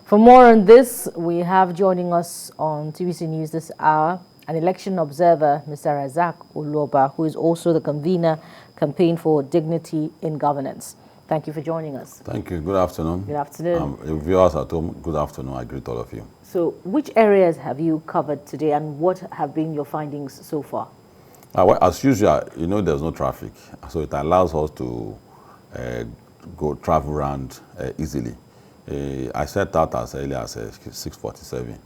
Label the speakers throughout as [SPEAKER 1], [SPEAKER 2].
[SPEAKER 1] For more on this, we have joining us on TVC News this hour an election observer, Mr. Rasak Olokooba, who is also the convener campaign for dignity in governance. Thank you for joining us.
[SPEAKER 2] Thank you. Good afternoon.
[SPEAKER 1] Good afternoon.
[SPEAKER 2] Viewers at home, good afternoon. I greet all of you.
[SPEAKER 1] So which areas have you covered today and what have been your findings so far?
[SPEAKER 2] Well, as usual, there's no traffic, so it allows us to go travel around easily. I set out as early as 6:47.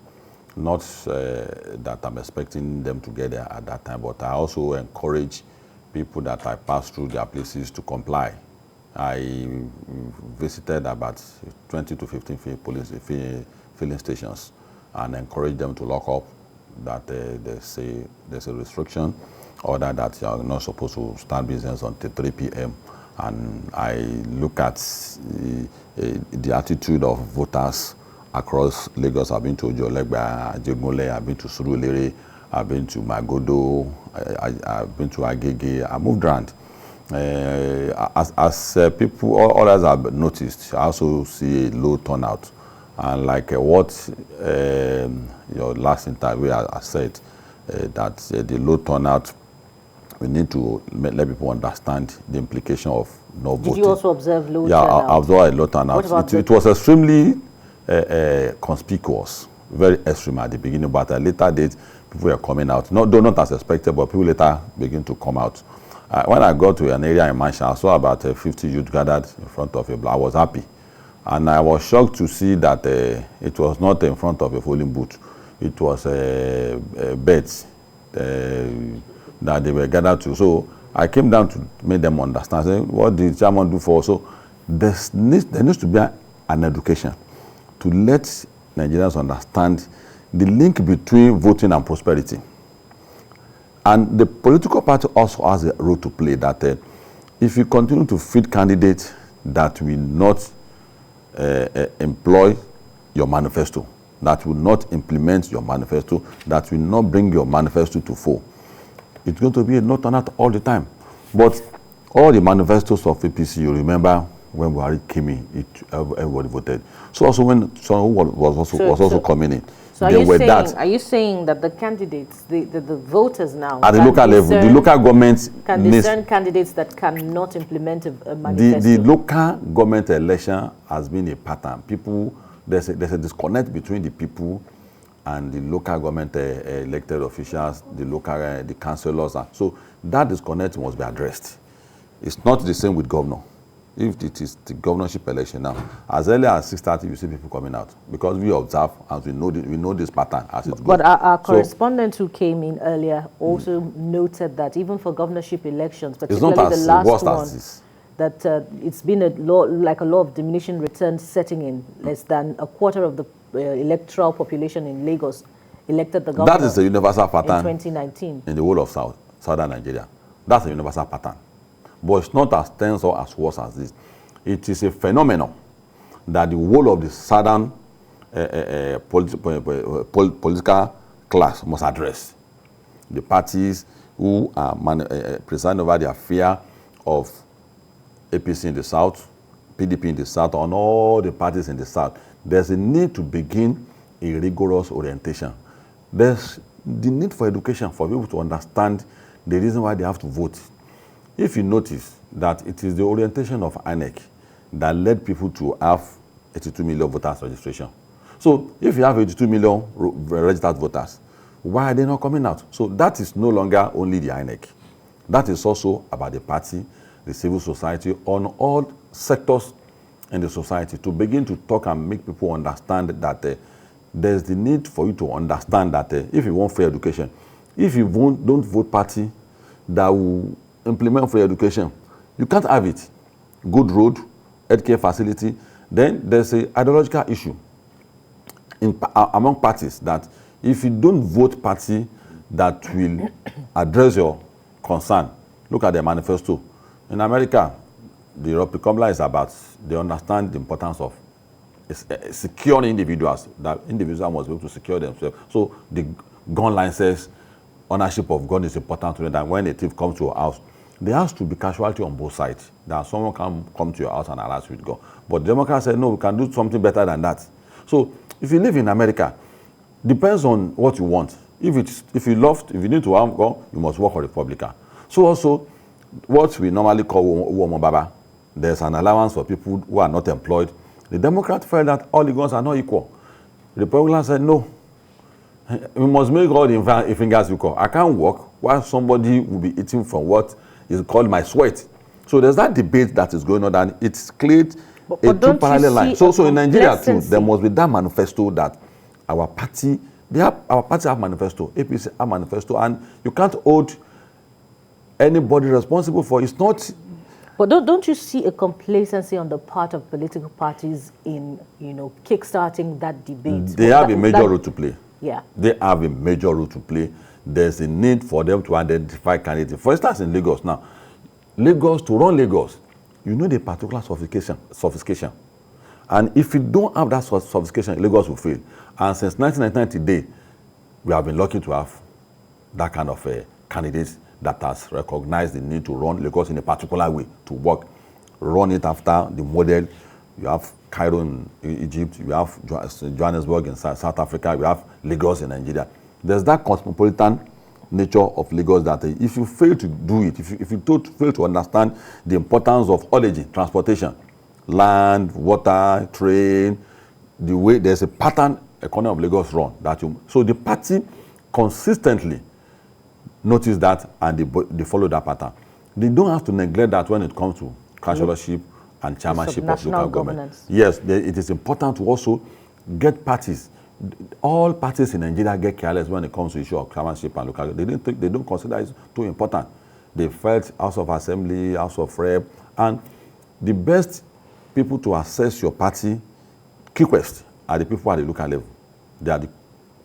[SPEAKER 2] Not that I'm expecting them to get there at that time, but I also encourage people that I pass through their places to comply. I visited about 20 to 15 filling stations and encourage them to lock up, that there's a restriction, or that you are not supposed to start business until 3 p.m. And I look at the attitude of voters across Lagos. I've been to Ojolegba, Ajegunle, I've been to Surulere, I've been to Magodo, I've been to Agege. I moved around. As people, all others have noticed, I also see a low turnout. And like what your last interview I said, that the low turnout, we need to let people understand the implication of no voting.
[SPEAKER 1] Did you also observe low turnout?
[SPEAKER 2] Yeah, I observed a low turnout. It was extremely conspicuous, very extreme at the beginning, but at a later date, people were coming out. Not as expected, but people later begin to come out. When I got to an area in Manchester, I saw about 50 youth gathered in front of a block. I was happy. And I was shocked to see that it was not in front of a polling booth. It was beds that they were gathered to. So I came down to make them understand, saying, what did chairman do for us? So there needs to be an education to let Nigerians understand the link between voting and prosperity. And the political party also has a role to play, that if you continue to feed candidates that will not employ your manifesto, that will not implement your manifesto, that will not bring your manifesto to fore, it's going to be a no turnout all the time. But all the manifestos of APC, you remember when Buhari came in, everybody voted. So also when someone was also coming in,
[SPEAKER 1] so are you saying that the candidates, the voters now,
[SPEAKER 2] at the local level, the local government
[SPEAKER 1] can discern candidates that cannot implement a manifesto?
[SPEAKER 2] The local government election has been a pattern. There's a disconnect between the people and the local government elected officials, the councillors. So that disconnect must be addressed. It's not the same with governor. If it is the governorship election now, as early as 6:30, you see people coming out, because we observe and we know this pattern as it goes.
[SPEAKER 1] But our correspondent who came in earlier also noted that even for governorship elections, particularly the last one, that it's been a law of diminishing returns setting in. Less than a quarter of the electoral population in Lagos elected the governor.
[SPEAKER 2] That is a universal pattern
[SPEAKER 1] in 2019
[SPEAKER 2] in the whole of southern Nigeria. That's a universal pattern. But it's not as tense or as worse as this. It is a phenomenon that the whole of the southern political class must address. The parties who are presiding over the affair of APC in the south, PDP in the south, and all the parties in the south, there's a need to begin a rigorous orientation. There's the need for education for people to understand the reason why they have to vote. If you notice that it is the orientation of INEC that led people to have 82 million voters registration. So if you have 82 million registered voters, why are they not coming out? So that is no longer only the INEC. That is also about the party, the civil society, on all sectors in the society, to begin to talk and make people understand that there's the need for you to understand that if you want free education, if you don't vote party that will implement free education, you can't have it. Good road, healthcare facility. Then there's an ideological issue among parties that if you don't vote party that will address your concern, look at the manifesto. In America, the Republican is about, they understand the importance of securing individuals, that individuals must be able to secure themselves. So the gun license, ownership of gun is important to them, that when a thief comes to your house, there has to be casualty on both sides, that someone can come to your house and harass you with gun. But Democrats said, no, we can do something better than that. So if you live in America, depends on what you want. If you need to have gun, you must work for Republican. So also, what we normally call Uomo Baba, there's an allowance for people who are not employed. The Democrats felt that all the guns are not equal. The Republicans said, no, we must make all the fingers equal. I can't work while somebody will be eating from what is called my sweat. So there's that debate that is going on, and it's cleared a two parallel line. So in Nigeria too, there must be that manifesto that our party have manifesto, APC have manifesto, and you can't hold anybody responsible for it. It's not.
[SPEAKER 1] But don't you see a complacency on the part of political parties in, kickstarting that debate?
[SPEAKER 2] They have a major role to play.
[SPEAKER 1] Yeah.
[SPEAKER 2] They have a major role to play. There's a need for them to identify candidates. For instance, in Lagos now, to run Lagos, you need a particular sophistication. And if you don't have that sophistication, Lagos will fail. And since 1999 today, we have been lucky to have that kind of candidates that has recognized the need to run Lagos in a particular way, to work, run it after the model. You have Cairo in Egypt, you have Johannesburg in South Africa, you have Lagos in Nigeria. There's that cosmopolitan nature of Lagos that if you fail to do it, if you fail to understand the importance of origin, transportation, land, water, train, the way there's a pattern economy of Lagos run so the party consistently notice that and they follow that pattern. They don't have to neglect that when it comes to councillorship and chairmanship of local government. Yes, it is important to also get parties. All parties in Nigeria get careless when it comes to issue of chairmanship and local government. They don't consider it too important. They felt House of Assembly, House of Rep, and the best people to assess your party quickest are the people at the local level. They are the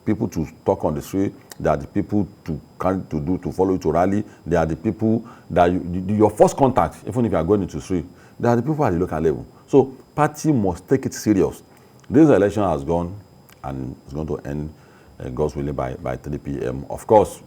[SPEAKER 2] people to talk on the street. They are the people to follow you to rally. They are the people that your first contact, even if you are going into the street, they are the people at the local level. So party must take it serious. This election has gone and it's going to end, God's willing, by 3 p.m. Of course,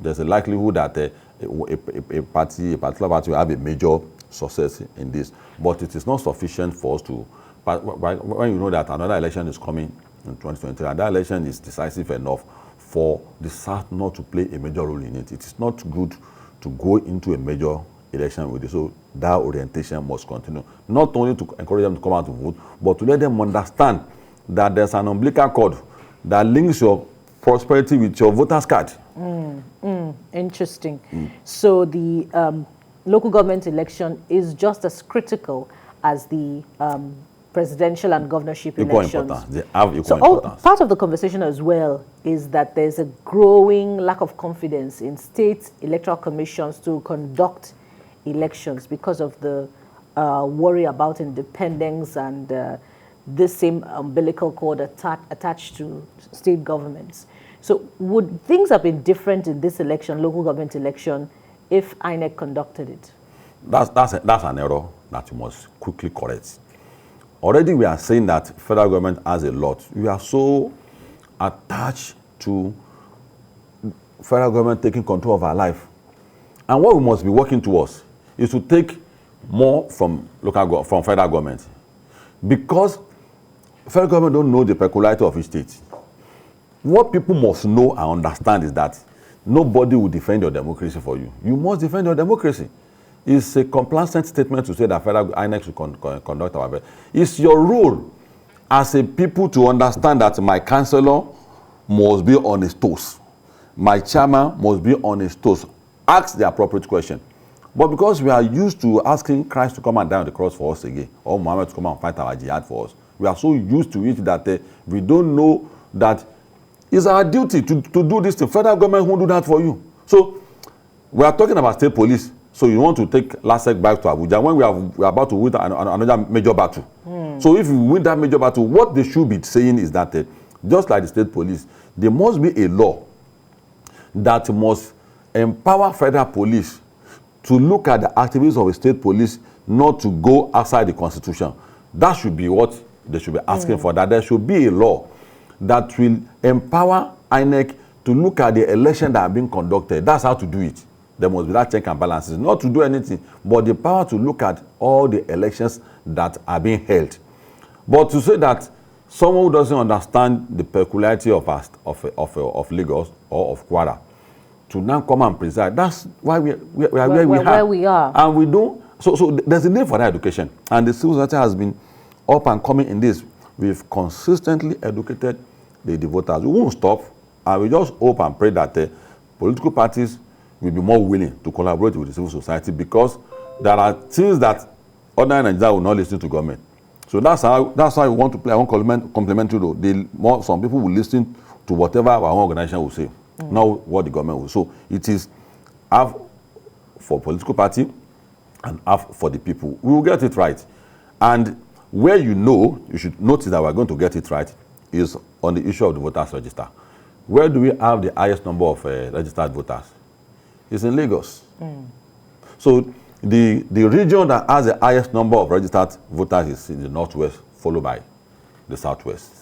[SPEAKER 2] there's a likelihood that a particular party will have a major success in this, but it is not sufficient for us to. But when you know that another election is coming in 2023, and that election is decisive enough for the South not to play a major role in it. It is not good to go into a major election with it. So that orientation must continue. Not only to encourage them to come out to vote, but to let them understand that there's an umbilical cord that links your prosperity with your voter's card.
[SPEAKER 1] Interesting. So the local government election is just as critical as the presidential and governorship elections.
[SPEAKER 2] They have equal importance.
[SPEAKER 1] Part of the conversation as well is that there's a growing lack of confidence in state electoral commissions to conduct elections because of the worry about independence and this same umbilical cord attached to state governments. So would things have been different in this election, local government election, if INEC conducted it?
[SPEAKER 2] That's an error that you must quickly correct. Already we are saying that federal government has a lot. We are so attached to federal government taking control of our life. And what we must be working towards is to take more from federal government. Because federal government don't know the peculiarity of each state. What people must know and understand is that nobody will defend your democracy for you. You must defend your democracy. It's a complacent statement to say that federal INEC should conduct our affairs. It's your role as a people to understand that my councillor must be on his toes. My chairman must be on his toes. Ask the appropriate question. But because we are used to asking Christ to come and die on the cross for us again, or Muhammad to come and fight our jihad for us, we are so used to it that we don't know that it's our duty to do this thing. Federal government won't do that for you. So we are talking about state police. So you want to take Rasak back to Abuja when we are about to win another major battle. So if you win that major battle, what they should be saying is that just like the state police, there must be a law that must empower federal police to look at the activities of a state police, not to go outside the constitution. That should be what they should be asking for, that there should be a law that will empower INEC to look at the election that are being conducted. That's how to do it. There must be that check and balances, not to do anything, but the power to look at all the elections that are being held. But to say that someone who doesn't understand the peculiarity of Lagos or of Kwara to now come and preside. That's why we are where we are. And we don't. So there's a need for that education. And the civil society has been up and coming in this. We've consistently educated the voters. We won't stop. And we just hope and pray that political parties will be more willing to collaborate with the civil society, because there are things that ordinary Nigerians will not listen to government. So that's how we want to play. I want complementary role. Some people will listen to whatever our own organization will say, not what the government will. So it is half for political party and half for the people. We will get it right. And where you should notice that we're going to get it right is on the issue of the voters register. Where do we have the highest number of registered voters? It's in Lagos. So the region that has the highest number of registered voters is in the northwest, followed by the southwest.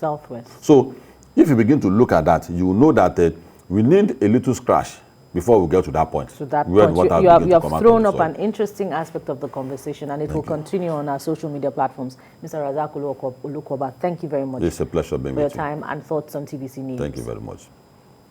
[SPEAKER 2] So if you begin to look at that, you will know that we need a little scratch before we get to that point.
[SPEAKER 1] To that point, you have thrown up an interesting aspect of the conversation, and it will continue on our social media platforms. Mr. Rasak Olokooba, thank you very much.
[SPEAKER 2] It's a pleasure being with you.
[SPEAKER 1] For your time and thoughts on TVC News.
[SPEAKER 2] Thank you very much.